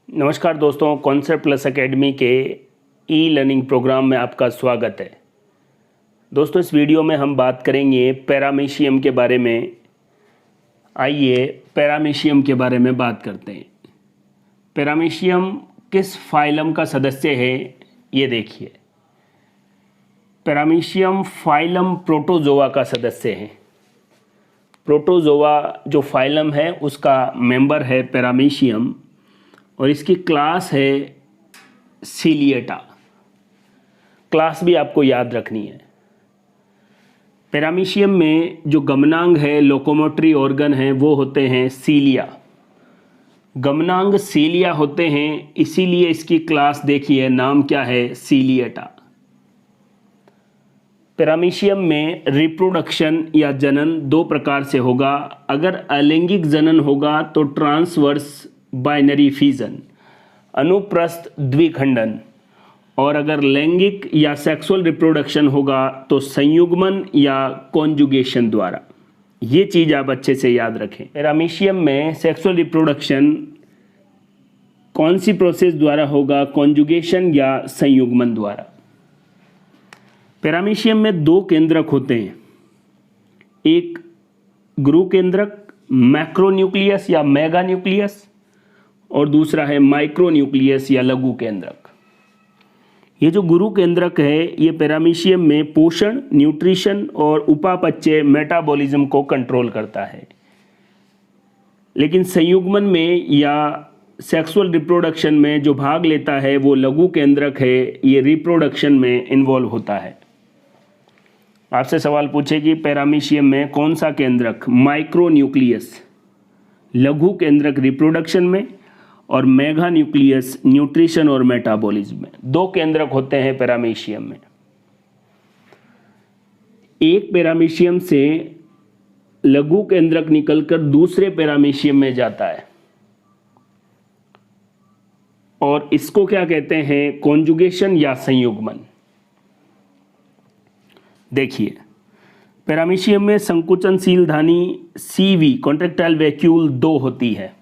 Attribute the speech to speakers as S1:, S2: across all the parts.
S1: नमस्कार दोस्तों, concept plus academy के ई लर्निंग प्रोग्राम में आपका स्वागत है। दोस्तों, इस वीडियो में हम बात करेंगे पैरामीशियम के बारे में। आइए पैरामीशियम के बारे में बात करते हैं। पैरामीशियम किस फाइलम का सदस्य है, ये देखिए। पैरामीशियम फाइलम प्रोटोजोआ का सदस्य है। प्रोटोजोआ जो फाइलम है उसका मेंबर है पैरामीशियम, और इसकी क्लास है सीलिएटा। क्लास भी आपको याद रखनी है। पैरामीशियम में जो गमनांग है, लोकोमोटरी ऑर्गन है, वो होते हैं सीलिया। गमनांग सीलिया होते हैं, इसीलिए इसकी क्लास देखिए, नाम क्या है, सीलिएटा। पैरामीशियम में रिप्रोडक्शन या जनन दो प्रकार से होगा। अगर अलैंगिक जनन होगा तो ट्रांसवर्स बाइनरी फिजन, अनुप्रस्थ द्विखंडन, और अगर लैंगिक या सेक्सुअल रिप्रोडक्शन होगा तो संयुग्मन या कॉन्जुगेशन द्वारा। ये चीज़ आप अच्छे से याद रखें। पैरामीशियम में सेक्सुअल रिप्रोडक्शन कौन सी प्रोसेस द्वारा होगा, कॉन्जुगेशन या संयुग्मन द्वारा। पैरामीशियम में दो केंद्रक होते हैं, एक गुरु केंद्रक मैक्रोन्यूक्लियस या मेगा न्यूक्लियस, और दूसरा है माइक्रो न्यूक्लियस या लघु केंद्रक। ये जो गुरु केंद्रक है ये पैरामीशियम में पोषण, न्यूट्रिशन और उपापचय मेटाबॉलिज्म को कंट्रोल करता है। लेकिन संयुग्मन में या सेक्सुअल रिप्रोडक्शन में जो भाग लेता है वो लघु केंद्रक है, ये रिप्रोडक्शन में इन्वॉल्व होता है। आपसे सवाल पूछे कि पैरामीशियम में कौन सा केंद्रक, माइक्रो न्यूक्लियस लघु केंद्रक रिप्रोडक्शन में, और मेगा न्यूक्लियस न्यूट्रिशन और मेटाबॉलिज्म में। दो केंद्रक होते हैं पैरामीशियम में। एक पैरामीशियम से लघु केंद्रक निकलकर दूसरे पैरामीशियम में जाता है, और इसको क्या कहते हैं, कॉन्जुगेशन या संयुग्मन। देखिए, पैरामीशियम में संकुचनशील धानी CV कॉन्ट्रैक्टाइल वैक्यूल 2 होती है।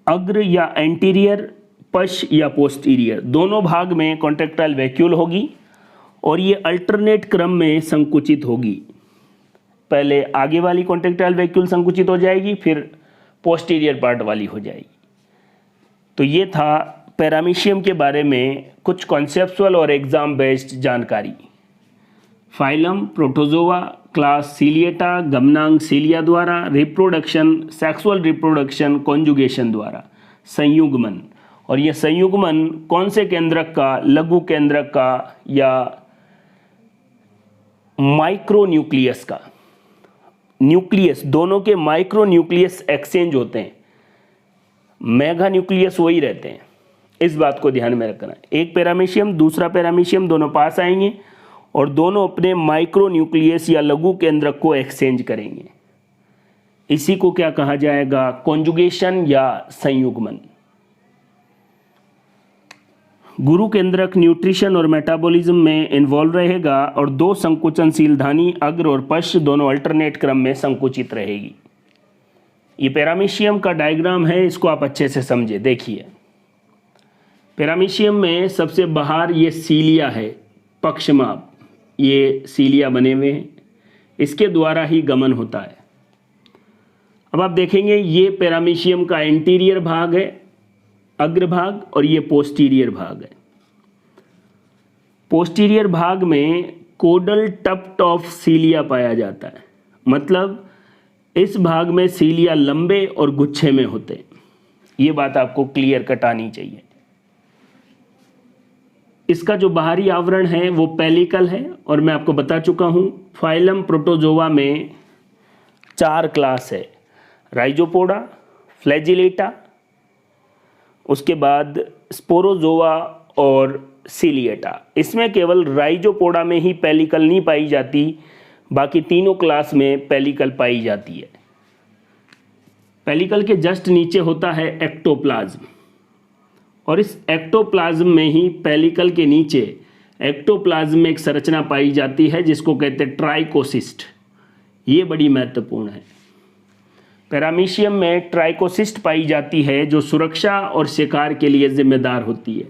S1: अग्र या एंटीरियर, पश्च या पोस्टीरियर, दोनों भाग में कॉन्ट्रैक्टाइल वैक्यूल होगी, और ये अल्टरनेट क्रम में संकुचित होगी। पहले आगे वाली कॉन्ट्रैक्टाइल वैक्यूल संकुचित हो जाएगी, फिर पोस्टीरियर पार्ट वाली हो जाएगी। तो ये था पैरामीशियम के बारे में कुछ कॉन्सेप्चुअल और एग्जाम बेस्ड जानकारी। फाइलम प्रोटोजोआ, क्लास सीलिएटा, गमनांग सीलिया द्वारा, रिप्रोडक्शन सेक्सुअल रिप्रोडक्शन कॉन्जुगेशन द्वारा, संयुग्मन, और ये संयुग्मन कौन से केंद्रक का, लघु केंद्रक का या माइक्रो न्यूक्लियस का। न्यूक्लियस दोनों के माइक्रो न्यूक्लियस एक्सचेंज होते हैं, मेगा न्यूक्लियस वही रहते हैं। इस बात को ध्यान में रखना। एक पैरामीशियम दूसरा पैरामीशियम दोनों पास आएंगे और दोनों अपने माइक्रो न्यूक्लियस या लघु केंद्रक को एक्सचेंज करेंगे। इसी को क्या कहा जाएगा, कॉन्जुगेशन या संयुग्मन। गुरु केंद्रक न्यूट्रिशन और मेटाबॉलिज्म में इन्वॉल्व रहेगा, और दो संकुचनशील धानी अग्र और पश्च दोनों अल्टरनेट क्रम में संकुचित रहेगी। ये पैरामीशियम का डायग्राम है, इसको आप अच्छे से समझे। देखिए, पैरामीशियम में सबसे बाहर ये सीलिया है, पक्षमाप, ये सीलिया बने हुए हैं, इसके द्वारा ही गमन होता है। अब आप देखेंगे ये पैरामीशियम का एंटीरियर भाग है, अग्रभाग, और ये पोस्टीरियर भाग है। पोस्टीरियर भाग में कोडल टफ्ट ऑफ सीलिया पाया जाता है, मतलब इस भाग में सीलिया लंबे और गुच्छे में होते हैं। ये बात आपको क्लियर कट आनी चाहिए। इसका जो बाहरी आवरण है वो पेलिकल है, और मैं आपको बता चुका हूँ फाइलम प्रोटोजोआ में 4 क्लास है, राइजोपोडा, फ्लैजिलेटा, उसके बाद स्पोरोजोआ और सीलिएटा। इसमें केवल राइजोपोडा में ही पेलिकल नहीं पाई जाती, बाकी तीनों क्लास में पेलिकल पाई जाती है। पेलिकल के जस्ट नीचे होता है एक्टोप्लाज्म, और इस एक्टोप्लाज्म में ही पेलिकल के नीचे एक्टोप्लाज्म में एक संरचना पाई जाती है जिसको कहते हैं ट्राइकोसिस्ट। ये बड़ी महत्वपूर्ण है। पैरामीशियम में ट्राइकोसिस्ट पाई जाती है जो सुरक्षा और शिकार के लिए जिम्मेदार होती है।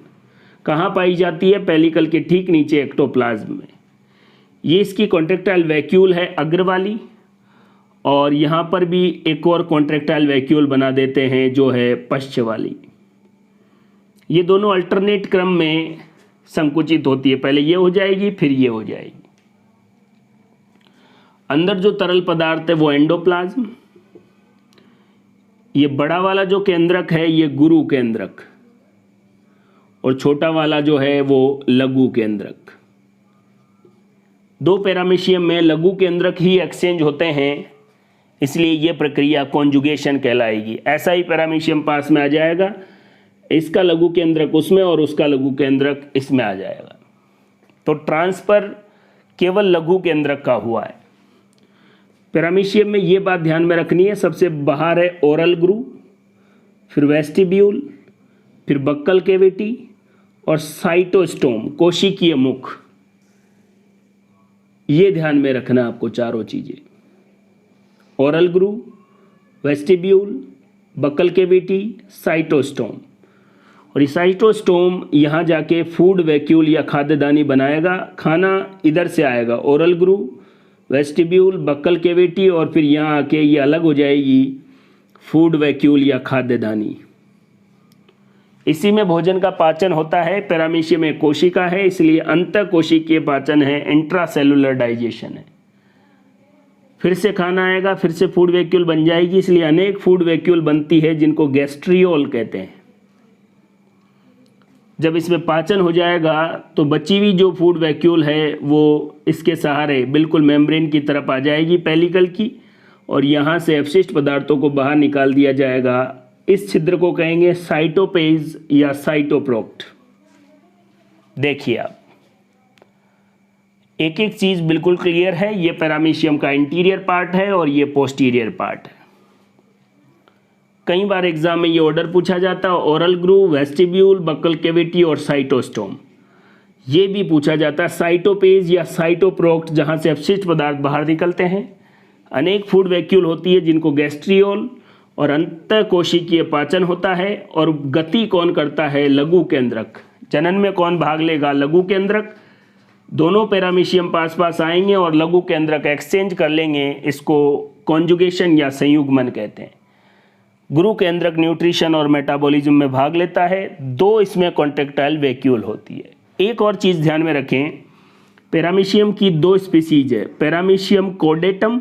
S1: कहाँ पाई जाती है? पेलिकल के ठीक नीचे एक्टोप्लाज्म में। ये इसकी कॉन्ट्रेक्टाइल वैक्यूल है अग्र वाली, और यहाँ पर भी एक और कॉन्ट्रेक्टाइल वैक्यूल बना देते हैं जो है पश्च वाली। ये दोनों अल्टरनेट क्रम में संकुचित होती है, पहले ये हो जाएगी फिर ये हो जाएगी। अंदर जो तरल पदार्थ है वो एंडोप्लाज्म, ये बड़ा वाला जो केंद्रक है ये गुरु केंद्रक, और छोटा वाला जो है वो लघु केंद्रक। दो पैरामीशियम में लघु केंद्रक ही एक्सचेंज होते हैं, इसलिए ये प्रक्रिया कॉन्जुगेशन कहलाएगी। ऐसा ही पैरामीशियम पास में आ जाएगा, इसका लघु केंद्रक उसमें और उसका लघु केंद्रक इसमें आ जाएगा। तो ट्रांसफर केवल लघु केंद्रक का हुआ है। पैरामीशियम में ये बात ध्यान में रखनी है, सबसे बाहर है ओरल ग्रू, फिर वेस्टिब्यूल, फिर बक्कल कैविटी और साइटोस्टोम कोशिकीय मुख। ये ध्यान में रखना आपको चारों चीजें, oral groove, vestibule, buccal cavity, cytostome. और ये साइटोस्टोम यहाँ जाके फूड वैक्यूल या खाद्यदानी बनाएगा। खाना इधर से आएगा, oral groove, vestibule, buccal cavity, और फिर यहाँ आके ये अलग हो जाएगी फूड वैक्यूल या खाद्यदानी। इसी में भोजन का पाचन होता है। पैरामीशियम में कोशिका है, इसलिए अंतः कोशिकीय पाचन है, इंट्रासेलुलर डाइजेशन है। फिर से खाना आएगा, फिर से फूड वैक्यूल बन जाएगी, इसलिए अनेक फूड वैक्यूल बनती है जिनको गैस्ट्रियोल कहते हैं। जब इसमें पाचन हो जाएगा तो बची हुई जो फूड वैक्यूल है वो इसके सहारे बिल्कुल मेम्ब्रेन की तरफ आ जाएगी पेलिकल की, और यहाँ से अपशिष्ट पदार्थों को बाहर निकाल दिया जाएगा। इस छिद्र को कहेंगे साइटोपेज या साइटोप्रोक्ट। देखिए आप, एक एक चीज बिल्कुल क्लियर है। ये पैरामीशियम का इंटीरियर पार्ट है और ये पोस्टीरियर पार्ट है। कई बार एग्जाम में ये ऑर्डर पूछा जाता है, oral groove, vestibule, buccal cavity और साइटोस्टोम। ये भी पूछा जाता है साइटोपेज या साइटोप्रोक्ट, जहाँ से अपशिष्ट पदार्थ बाहर निकलते हैं। अनेक फूड वैक्यूल होती है जिनको गैस्ट्रियोल, और अंतः कोशिकीय पाचन होता है। और गति कौन करता है? लघु केंद्रक। जनन में कौन भाग लेगा? लघु केंद्रक। दोनों पैरामीशियम पास पास आएंगे और लघु केंद्रक एक्सचेंज कर लेंगे। इसको कॉन्जुगेशन या संयुग्मन कहते हैं। गुरु केंद्रक न्यूट्रिशन और मेटाबॉलिज्म में भाग लेता है। दो इसमें कॉन्ट्रेक्टाइल वैक्यूल होती है। एक और चीज़ ध्यान में रखें, पैरामीशियम की दो स्पीसीज है, पैरामीशियम कोडेटम,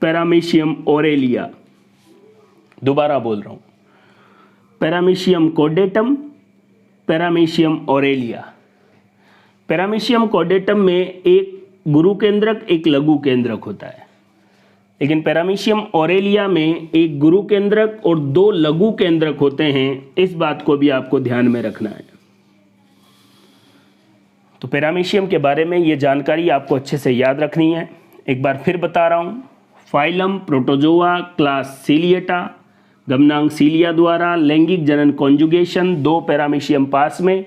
S1: पैरामीशियम ओरेलिया। दोबारा बोल रहा हूँ, पैरामीशियम कोडेटम, पैरामीशियम ओरेलिया। पैरामीशियम कोडेटम में एक गुरु केंद्रक एक लघु केंद्रक होता है, लेकिन पैरामीशियम ओरेलिया में एक गुरु केंद्रक और दो लघु केंद्रक होते हैं। इस बात को भी आपको ध्यान में रखना है। तो पैरामीशियम के बारे में ये जानकारी आपको अच्छे से याद रखनी है। एक बार फिर बता रहा हूँ, फाइलम प्रोटोजोआ, क्लास सीलिएटा, गमनांक सीलिया द्वारा लैंगिक जनन कॉन्जुगेशन। दो पैरामीशियम पास में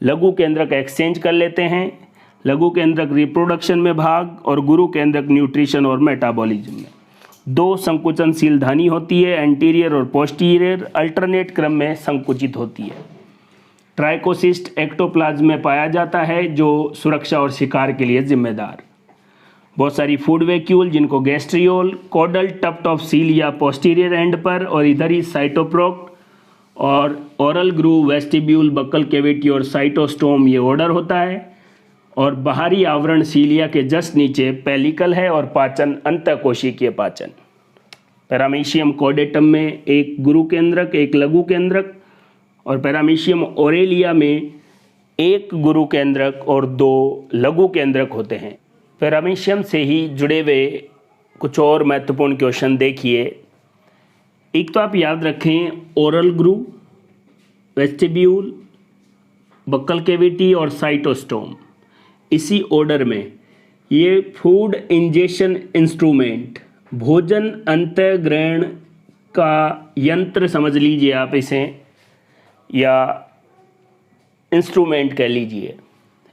S1: लघु केंद्रक एक्सचेंज कर लेते हैं। लघु केंद्रक रिप्रोडक्शन में भाग और गुरु केंद्रक न्यूट्रिशन और मेटाबॉलिज्म में। दो संकुचनशील धानी होती है, एंटीरियर और पोस्टीरियर, अल्टरनेट क्रम में संकुचित होती है। ट्राइकोसिस्ट एक्टोप्लाज्म में पाया जाता है जो सुरक्षा और शिकार के लिए जिम्मेदार। बहुत सारी फूड वैक्यूल जिनको गैस्ट्रियोल, कोडल टफ्ट ऑफ सील या पोस्टीरियर एंड पर, और इधर ही साइटोप्रोक्ट और oral groove, vestibule, buccal cavity और साइटोस्टोम ये ऑर्डर होता है। और बाहरी आवरण सीलिया के जस्ट नीचे पेलिकल है और पाचन अंतःकोशिकीय पाचन। पैरामीशियम कोडेटम में एक गुरु केंद्रक एक लघु केंद्रक, और पैरामीशियम ओरेलिया में एक गुरु केंद्रक और दो लघु केंद्रक होते हैं। पैरामीशियम से ही जुड़े हुए कुछ और महत्वपूर्ण क्वेश्चन देखिए। एक तो आप याद रखें, oral groove, vestibule, buccal cavity और साइटोस्टोम, इसी ऑर्डर में ये फूड इंजेक्शन इंस्ट्रूमेंट, भोजन अंतःग्रहण का यंत्र समझ लीजिए आप इसे, या इंस्ट्रूमेंट कह लीजिए।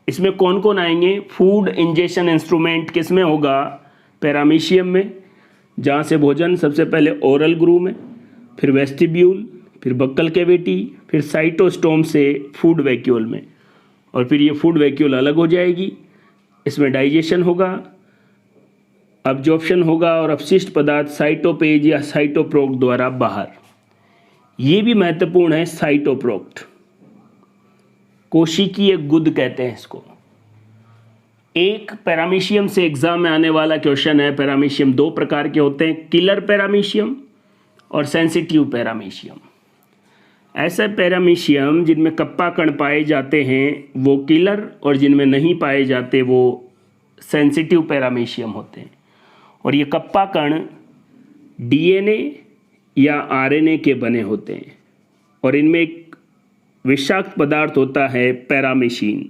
S1: इसमें कौन कौन आएंगे? फूड इंजेक्शन इंस्ट्रूमेंट किस में होगा? पैरामीशियम में। जहाँ से भोजन सबसे पहले ओरल ग्रू में, फिर वेस्टिब्यूल, फिर बक्कल कैविटी, फिर साइटोस्टोम से फूड वैक्यूल में, और फिर ये फूड वैक्यूल अलग हो जाएगी। इसमें डाइजेशन होगा, अब्जॉर्प्शन होगा और अपशिष्ट पदार्थ साइटोपेज या साइटोप्रोक्ट द्वारा बाहर। ये भी महत्वपूर्ण है साइटोप्रोक्ट, कोशिकीय गुद कहते हैं इसको। एक पैरामीशियम से एग्जाम में आने वाला क्वेश्चन है, पैरामीशियम दो प्रकार के होते हैं, किलर पैरामीशियम और सेंसिटिव पैरामीशियम। ऐसे पैरामीशियम जिनमें कप्पा कण पाए जाते हैं वो किलर, और जिनमें नहीं पाए जाते वो सेंसिटिव पैरामीशियम होते हैं। और ये कप्पा कण डीएनए या आरएनए के बने होते हैं, और इनमें एक विषाक्त पदार्थ होता है पैरामीशिन।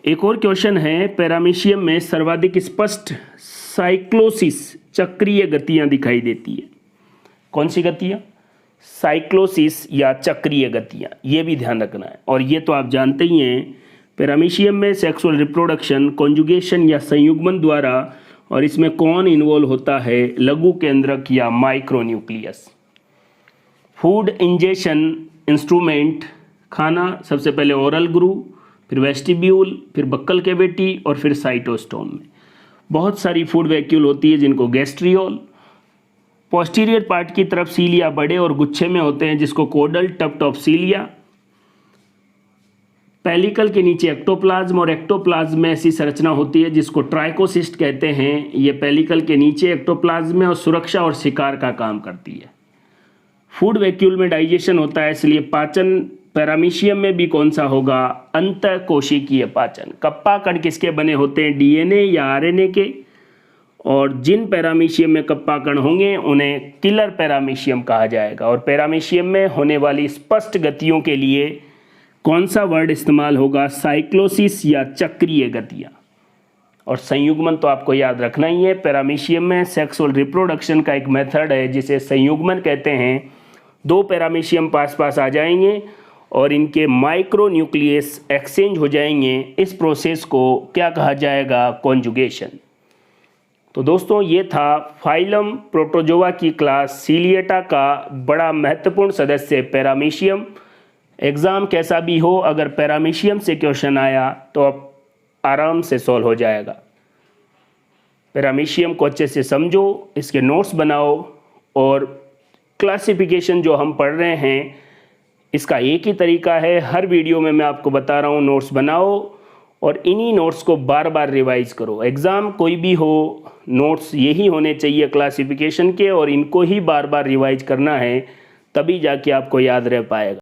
S1: एक और क्वेश्चन है, पैरामीशियम में सर्वाधिक स्पष्ट साइक्लोसिस चक्रीय गतियां दिखाई देती है। कौन सी गतियां? साइक्लोसिस या चक्रीय गतियां, ये भी ध्यान रखना है। और ये तो आप जानते ही हैं, पैरामीशियम में सेक्सुअल रिप्रोडक्शन, कॉन्जुगेशन या संयुग्मन द्वारा, और इसमें कौन इन्वॉल्व होता है? लघु केंद्रक या माइक्रोन्यूक्लियस। फूड इंजेशन इंस्ट्रूमेंट, खाना सबसे पहले ओरल ग्रू, फिर वेस्टिब्यूल, फिर बक्कल कैविटी और फिर साइटोस्टोम में। बहुत सारी फूड वैक्यूल होती है जिनको गैस्ट्रियोल। पोस्टीरियर पार्ट की तरफ सीलिया बड़े और गुच्छे में होते हैं जिसको कोडल टफ्ट ऑफ सीलिया। पेलिकल के नीचे एक्टोप्लाज्म, और एक्टोप्लाज्म में ऐसी संरचना होती है जिसको ट्राइकोसिस्ट कहते हैं। ये पेलिकल के नीचे एक्टोप्लाज्म में और सुरक्षा और शिकार का काम करती है। फूड वैक्यूल में डाइजेशन होता है, इसलिए पाचन पैरामीशियम में भी कौन सा होगा? अंतःकोशिकीय पाचन। कप्पा कण किसके बने होते हैं? डीएनए या आरएनए के। और जिन पैरामीशियम में कप्पा कण होंगे उन्हें किलर पैरामीशियम कहा जाएगा। और पैरामीशियम में होने वाली स्पष्ट गतियों के लिए कौन सा वर्ड इस्तेमाल होगा? साइक्लोसिस या चक्रीय गतियाँ। और संयुग्मन तो आपको याद रखना ही है। पैरामीशियम में सेक्सुअल रिप्रोडक्शन का एक मेथड है जिसे संयुग्मन कहते हैं। दो पैरामीशियम पास पास आ जाएंगे और इनके माइक्रोन्यूक्लियस एक्सचेंज हो जाएंगे। इस प्रोसेस को क्या कहा जाएगा? कॉन्जुगेशन। तो दोस्तों ये था फाइलम प्रोटोजोआ की क्लास सीलिएटा का बड़ा महत्वपूर्ण सदस्य पैरामीशियम। एग्ज़ाम कैसा भी हो, अगर पैरामीशियम से क्वेश्चन आया तो आप आराम से सॉल्व हो जाएगा। पैरामीशियम को अच्छे से समझो, इसके नोट्स बनाओ, और क्लासिफिकेशन जो हम पढ़ रहे हैं इसका एक ही तरीका है, हर वीडियो में मैं आपको बता रहा हूँ नोट्स बनाओ और इन्हीं नोट्स को बार बार रिवाइज करो। एग्ज़ाम कोई भी हो, नोट्स यही होने चाहिए क्लासिफिकेशन के, और इनको ही बार बार रिवाइज करना है, तभी जाके आपको याद रह पाएगा।